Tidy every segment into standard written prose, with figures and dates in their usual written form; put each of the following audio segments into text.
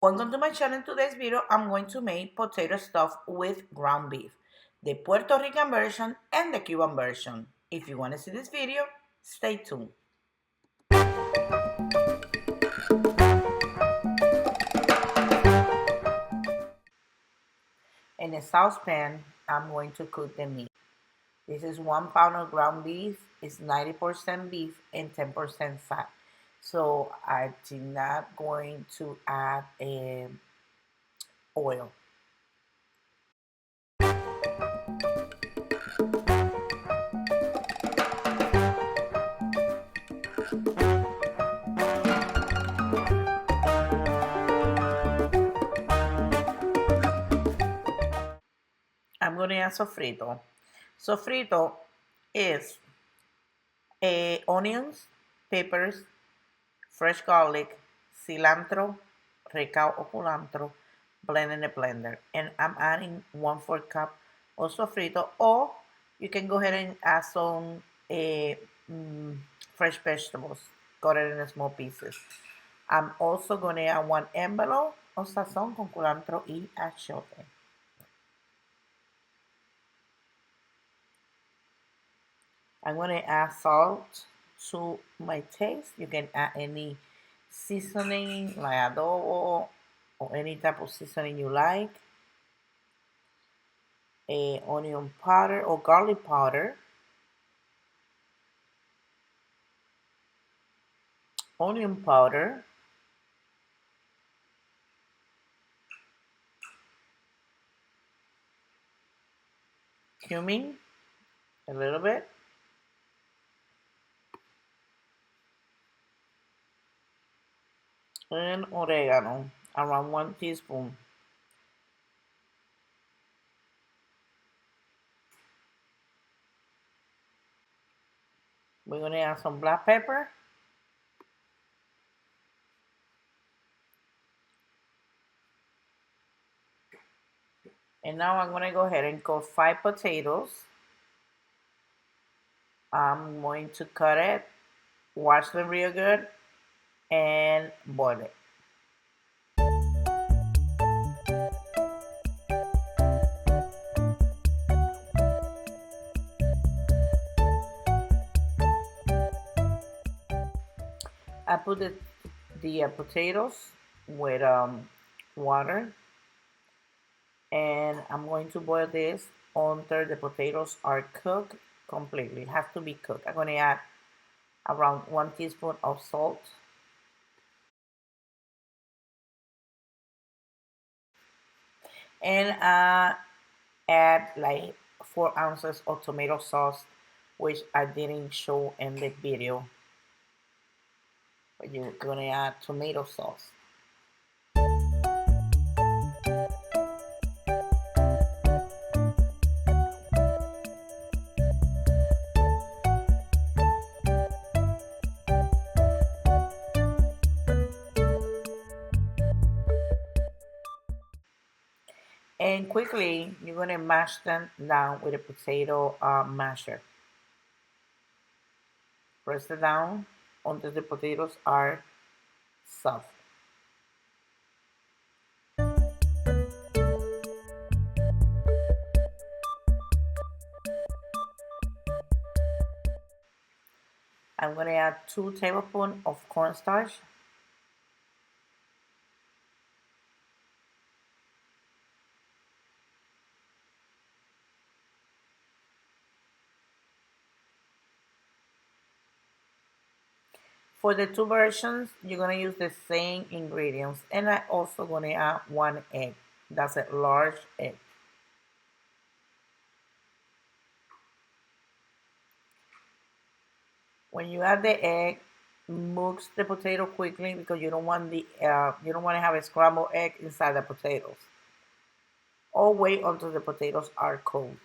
Welcome to my channel. In today's video, I'm going to make potato stuff with ground beef, the Puerto Rican version and the Cuban version. If you want to see this video, stay tuned. In a saucepan, I'm going to cook the meat. This is 1 pound of ground beef. It's 90% beef and 10% fat. So I am not going to add oil. I'm going to add sofrito. Sofrito is onions, peppers, fresh garlic, cilantro, recao o culantro, blend in a blender. And I'm adding 1/4 cup of sofrito, or you can go ahead and add some fresh vegetables, cut it in small pieces. I'm also going to add 1 envelope of sazón con culantro y achiote. I'm going to add salt to my taste. You can add any seasoning like adobo or any type of seasoning you like. Onion powder or garlic powder. Onion powder. Cumin, a little bit. And oregano, around 1 teaspoon. We're going to add some black pepper. And now I'm going to go ahead and cut 5 potatoes. I'm going to cut it, wash them real good, and boil it. I put the potatoes with water, and I'm going to boil this until the potatoes are cooked completely. It has to be cooked. I'm going to add around 1 teaspoon of salt. And add like 4 ounces of tomato sauce, which I didn't show in the video. But you're gonna add tomato sauce. And quickly, you're gonna mash them down with a potato masher. Press it down until the potatoes are soft. I'm gonna add 2 tablespoons of cornstarch. For the 2 versions, you're gonna use the same ingredients, and I also gonna add 1 egg. That's a large egg. When you add the egg, mix the potato quickly because you don't want to have a scrambled egg inside the potatoes. Or wait until the potatoes are cold.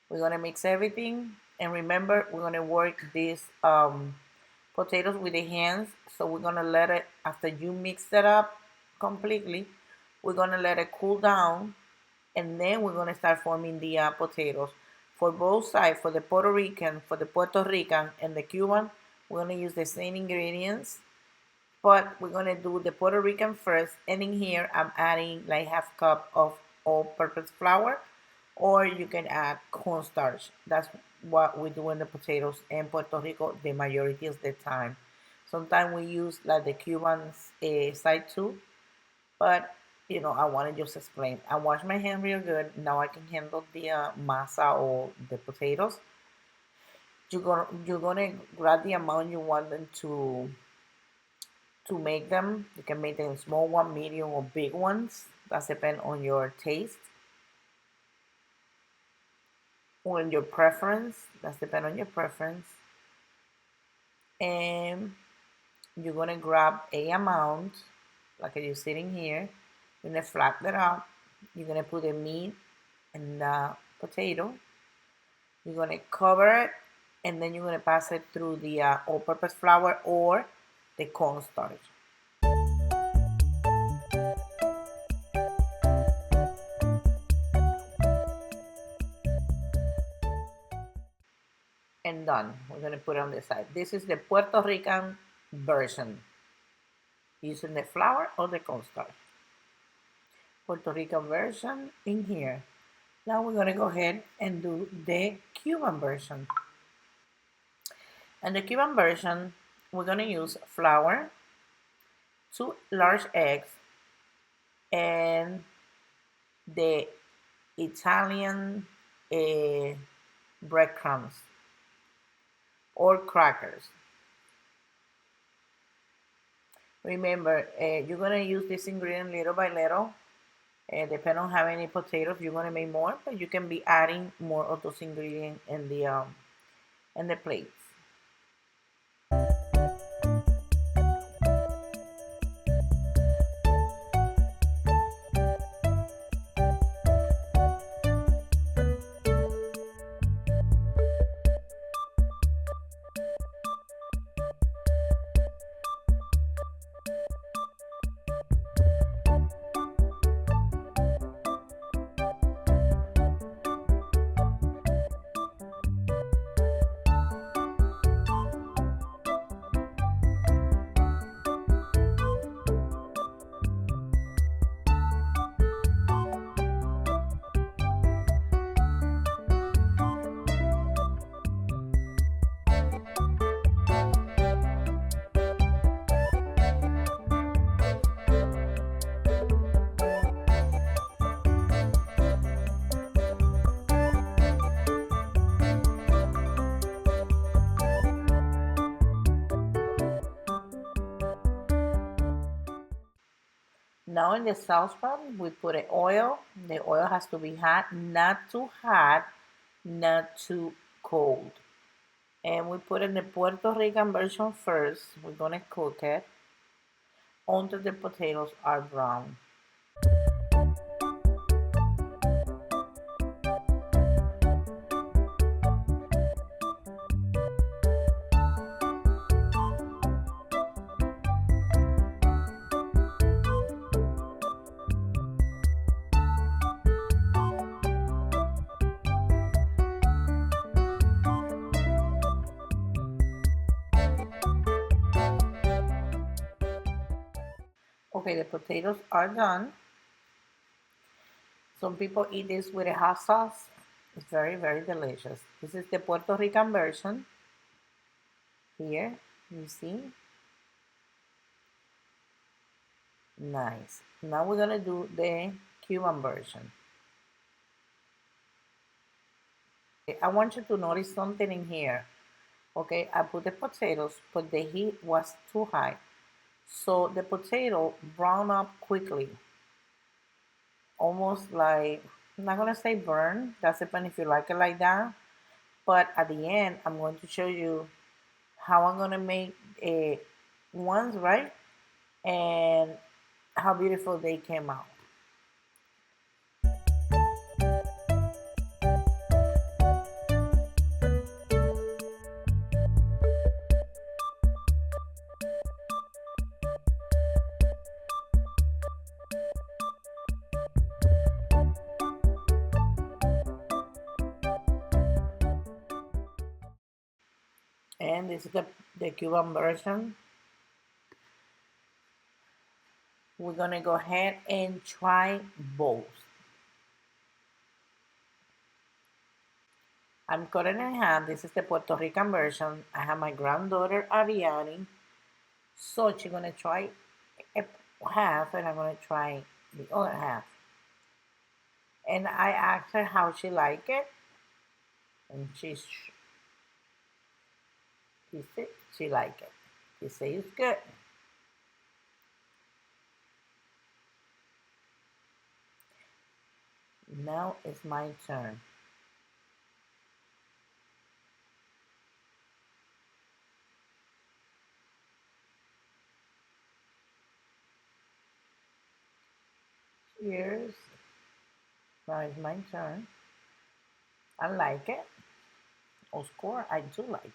We're gonna mix everything, and remember, we're gonna work these potatoes with the hands. So we're gonna let it, after you mix it up completely, we're gonna let it cool down, and then we're gonna start forming the potatoes. For both sides, for the Puerto Rican and the Cuban, We're gonna use the same ingredients, but we're gonna do the Puerto Rican first. And in here, I'm adding like half cup of all-purpose flour, or you can add cornstarch. That's what we do in the potatoes in Puerto Rico the majority of the time. Sometimes we use like the Cuban side too, but I want to just explain. I wash my hand real good. Now I can handle the masa or the potatoes. You're gonna grab the amount you want them to make them. You can make them small one, medium, or big ones. That's depend on your taste or on your preference. That's depend on your preference. And you're gonna grab a amount, like you're sitting here. You're gonna flap that up. You're gonna put the meat and the potato. You're gonna cover it, and then you're gonna pass it through the all-purpose flour or the cornstarch. And done. We're gonna put it on the side. This is the Puerto Rican version, using the flour or the cornstarch. Puerto Rican version in here. Now we're gonna go ahead and do the Cuban version. And the Cuban version, we're gonna use flour, 2 large eggs, and the Italian breadcrumbs or crackers. Remember, you're gonna use this ingredient little by little. Depending on how many potatoes you're gonna make more, but you can be adding more of those ingredients in the plates. Now in the saucepan, we put the oil. The oil has to be hot, not too cold. And we put in the Puerto Rican version first. We're gonna cook it until the potatoes are brown. Okay, the potatoes are done. Some people eat this with a hot sauce. It's very, very delicious. This is the Puerto Rican version. Here, you see. Nice. Now we're gonna do the Cuban version. I want you to notice something in here. Okay, I put the potatoes, but the heat was too high. So the potato brown up quickly. Almost like, I'm not gonna say burn, that's depending if you like it like that. But at the end, I'm going to show you how I'm gonna make ones, right? And how beautiful they came out. And this is the Cuban version. We're gonna go ahead and try both. I'm cutting in half. This is the Puerto Rican version. I have my granddaughter Ariani, so she's gonna try half, and I'm gonna try the other half. And I asked her how she liked it, and she liked it. She said it's good. Now it's my turn. Cheers. Now it's my turn. I like it. Of course, I do like it.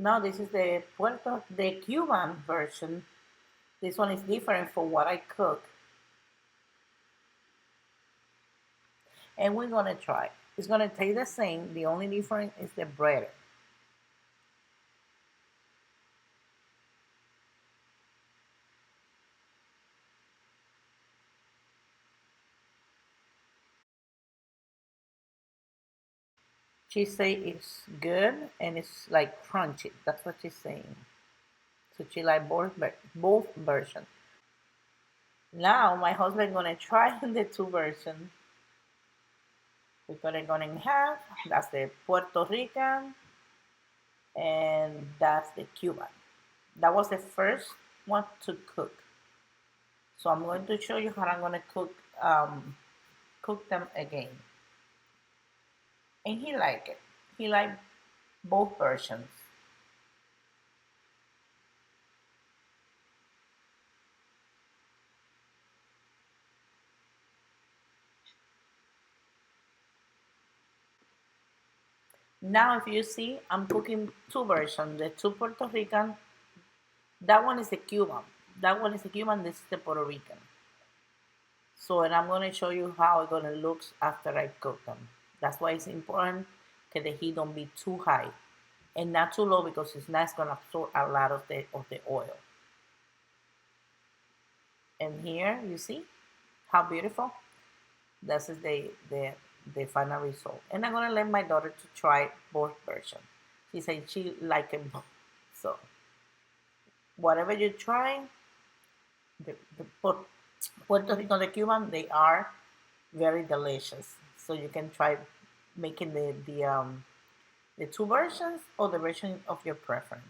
Now this is the Cuban version. This one is different from what I cook. And we're gonna try. It's gonna taste the same. The only difference is the bread. She say it's good and it's like crunchy. That's what she's saying. So she like both versions. Now my husband gonna try the two versions. We're gonna go in half. That's the Puerto Rican and that's the Cuban. That was the first one to cook. So I'm going to show you how I'm gonna cook them again. And he liked it. He liked both versions. Now if you see, I'm cooking two versions. The two Puerto Rican, that one is the Cuban. That one is the Cuban, this is the Puerto Rican. So, and I'm gonna show you how it's gonna look after I cook them. That's why it's important that the heat don't be too high and not too low because it's not gonna absorb a lot of the oil. And here you see how beautiful. This is the final result. And I'm gonna let my daughter to try both versions. She said she liked it both. So whatever you try, the Puerto Rico, the Cuban, they are very delicious. So you can try making the two versions or the version of your preference.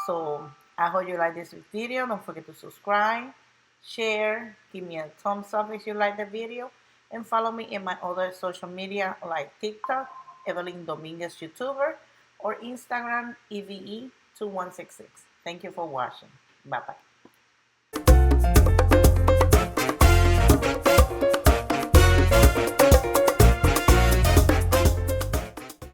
So I hope you like this video. Don't forget to subscribe, share, give me a thumbs up if you like the video, and follow me in my other social media like TikTok, Evelyn Dominguez YouTuber, or Instagram, EVE2166. Thank you for watching. Bye-bye.